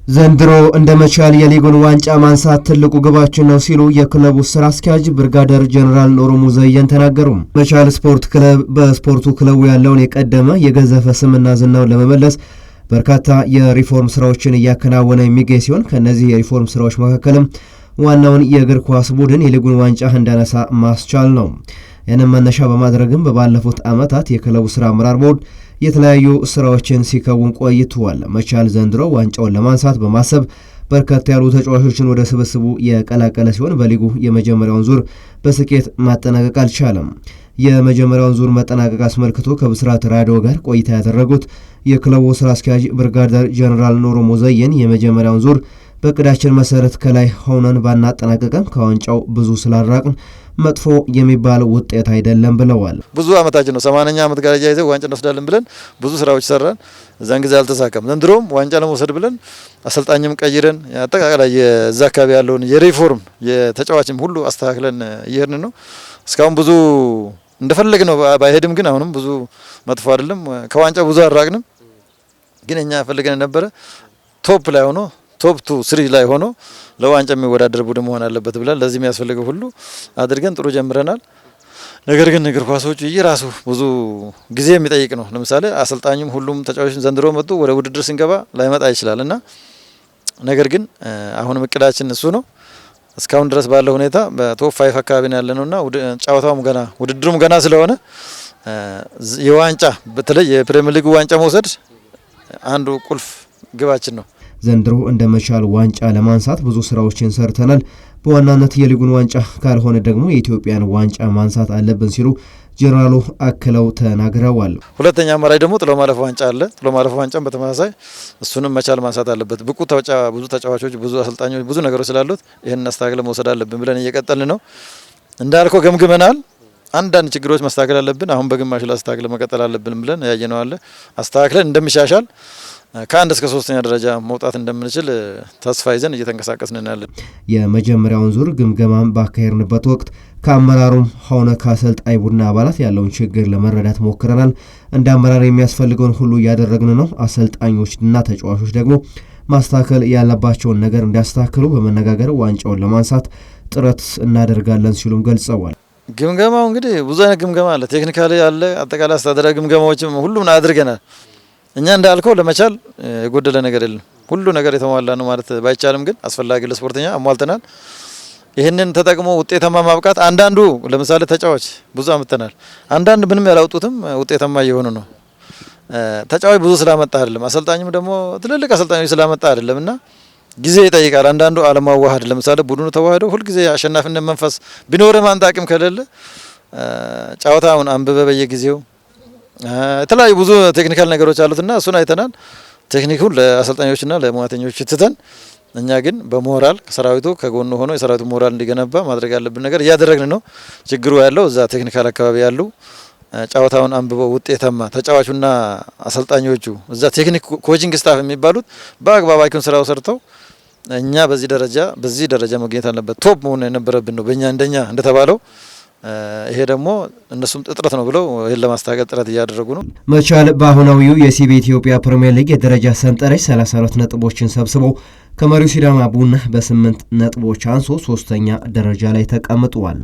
ዘንድሮ እንደመቻል የሊጉን ዋንጫ ማንሳት ትልቁ ግባችን ነው ሲሉ የክለቡ ስራ አስኪያጅ ብርጋዴር ጀነራል ኖሩ ሙዘየን ተናገሩ። መቻል ስፖርት ክለብ በስፖርቱ ክለቡ ያለውን የቀደመ የገዘፈ ስምና ዝናውን ለመመለስ በርካታ የሪፎርም ስራዎችን እያከናወነ የሚገኝ ሲሆን ከነዚህ የሪፎርም ስራዎች መካከልም ዋናውን የእግር ኳስ ቡድን የሊጉን ዋንጫ እንዳነሳ ማስቻል ነው። ያንን መነሻ በማድረግም በባለፉት ዓመታት የክለቡ ስራ አመራር ቦርድ የተለያዩ ስራዎችን ሲከውን ቆይቷል። መቻል ዘንድሮ ዋንጫውን ለማንሳት በማሰብ በርከት ያሉ ተጫዋቾችን ወደ ስብስቡ የቀላቀለ ሲሆን በሊጉ የመጀመሪያውን ዙር በስኬት ማጠናቀቅ አልቻለም። የመጀመሪያውን ዙር መጠናቀቅ አስመልክቶ ከብስራት ራዲዮ ጋር ቆይታ ያደረጉት የክለቡ ስራ አስኪያጅ ብርጋዴር ጀነራል ኖሩ ሙዘየን የመጀመሪያውን ዙር በቅዳችን መሰረት ከላይ ሆነን ባናጠናቀቀም ከዋንጫው ብዙ ስላራቅን መጥፎ የሚባል ውጤት አይደለም ብለዋል። ብዙ አመታችን ነው 80ኛ አመት ጋር ያይዘው ዋንጫ እንወስዳለን ብለን ብዙ ስራዎች ሰራን። እዛን ጊዜ አልተሳካም። ዘንድሮም ዋንጫ ለመውሰድ ብለን አሰልጣኝም ቀይረን አጠቃላይ የዛ አካባቢ ያለውን የሪፎርም የተጫዋችም ሁሉ አስተካክለን እየሄድን ነው። እስካሁን ብዙ እንደፈለግነው ባይሄድም ግን አሁንም ብዙ መጥፎ አይደለም። ከዋንጫ ብዙ አራቅንም። ግን እኛ ፈልገን ነበረ ቶፕ ላይ ሆኖ ቶፕ 2 3 ላይ ሆኖ ለዋንጫ የሚወዳደር ቡድን መሆን አለበት ብለን ለዚህ የሚያስፈልገው ሁሉ አድርገን ጥሩ ጀምረናል። ነገር ግን እግር ኳሶች የራሱ ብዙ ጊዜ የሚጠይቅ ነው። ለምሳሌ አሰልጣኙም ሁሉም ተጫዋቾች ዘንድሮ መጡ ወደ ውድድር ስንገባ ላይመጣ ይችላልና ነገር ግን አሁንም እቅዳችን እሱ ነው። እስካሁን ድረስ ባለው ሁኔታ በቶፕ 5 አካባቢ ነው ያለነውና ጨዋታውም ገና ውድድሩም ገና ስለሆነ የዋንጫ በተለይ የፕሪሚየር ሊግ ዋንጫ መውሰድ አንዱ ቁልፍ ግባችን ነው። ዘንድሮ እንደመቻል ዋንጫ ለማንሳት ብዙ ስራዎችን ሰርተናል። በዋናነት የሊጉን ዋንጫ ካልሆነ ደግሞ የኢትዮጵያን ዋንጫ ማንሳት አለብን ሲሉ ጀነራሉ አክለው ተናግረዋል። ሁለተኛ አማራጭ ደግሞ ጥሎ ማለፍ ዋንጫ አለ። ጥሎ ማለፍ ዋንጫም በተመሳሳይ እሱንም መቻል ማንሳት አለበት። ብዙ ተጫዋቾች፣ ብዙ አሰልጣኞች፣ ብዙ ነገሮች ስላሉት ይሄን አስተካክለን መውሰድ አለብን ብለን እየቀጠልን ነው። እንዳልከው ገምግመናል። አንዳንድ ችግሮች ማስተካከል አለብን። አሁን በግማሽ ላይ አስተካክለን መቀጠል አለብን ብለን ያየነው አለ። አስተካክለን እንደሚሻሻል ከአንድ እስከ 3ኛ ደረጃ መውጣት እንደምንችል ተስፋ ይዘን እየተንቀሳቀስን ያለን። የመጀመሪያውን ዙር ግምገማም ባካሄድንበት ወቅት ከአመራሩም ሆነ ከአሰልጣኝ ቡድን አባላት ያለውን ችግር ለመረዳት ሞክረናል። እንደ አመራር የሚያስፈልገውን ሁሉ እያደረግን ነው። አሰልጣኞችና ተጫዋቾች ደግሞ ማስተካከል ያለባቸውን ነገር እንዲያስተካክሉ በመነጋገር ዋንጫውን ለማንሳት ጥረት እናደርጋለን ሲሉም ገልጸዋል። ግምገማው እንግዲህ ብዙ አይነት ግምገማ አለ። ቴክኒካሊ አለ፣ አጠቃላይ አስተዳደራዊ ግምገማዎችም ሁሉም አድርገናል። እኛ እንዳልከው ለመቻል የጎደለ ነገር የለም። ሁሉ ነገር የተሟላ ነው ማለት ባይቻልም ግን አስፈላጊ ለስፖርተኛ አሟልተናል። ይህንን ተጠቅሞ ውጤታማ ማብቃት አንዳንዱ ለምሳሌ ተጫዋች ብዙ አመጣናል። አንዳንድ ምንም ያላውጡትም ውጤታማ እየሆኑ ነው። ተጫዋች ብዙ ስላመጣ አይደለም፣ አሰልጣኝም ደግሞ ትልልቅ አሰልጣኞች ስላመጣ አይደለምና ጊዜ ይጠይቃል። አንዳንዱ አለማዋሃድ ለምሳሌ ቡድኑ ተዋህደው ሁሉ ጊዜ አሸናፊነት መንፈስ ቢኖርም አንተ አቅም ከሌለ ጨዋታውን አንብበ በየጊዜው የተለያዩ ብዙ ቴክኒካል ነገሮች አሉትና እሱን አይተናል። ቴክኒኩን ለአሰልጣኞችና ለሙያተኞች ትተን እኛ ግን በሞራል ሰራዊቱ ከጎኑ ሆኖ የሰራዊቱ ሞራል እንዲገነባ ማድረግ ያለብን ነገር እያደረግን ነው። ችግሩ ያለው እዛ ቴክኒካል አካባቢ ያሉ ጨዋታውን አንብበው ውጤታማ ተጫዋቹና አሰልጣኞቹ እዛ ቴክኒክ ኮቺንግ ስታፍ የሚባሉት በአግባባቸውን ስራው ሰርተው እኛ በዚህ ደረጃ መገኘት አለበት። ቶፕ መሆን የነበረብን ነው በእኛ እንደኛ እንደተባለው። ይሄ ደግሞ እነሱም እጥረት ነው ብለው ይሄን ለማስተካከል ጥረት እያደረጉ ነው። መቻል በአሁናዊው የሲቢ ኢትዮጵያ ፕሪሚየር ሊግ የደረጃ ሰንጠረዥ 32 ነጥቦችን ሰብስበው ከመሪው ሲዳማ ቡና በ8 ነጥቦች አንሶ 3ኛ ደረጃ ላይ ተቀምጧል።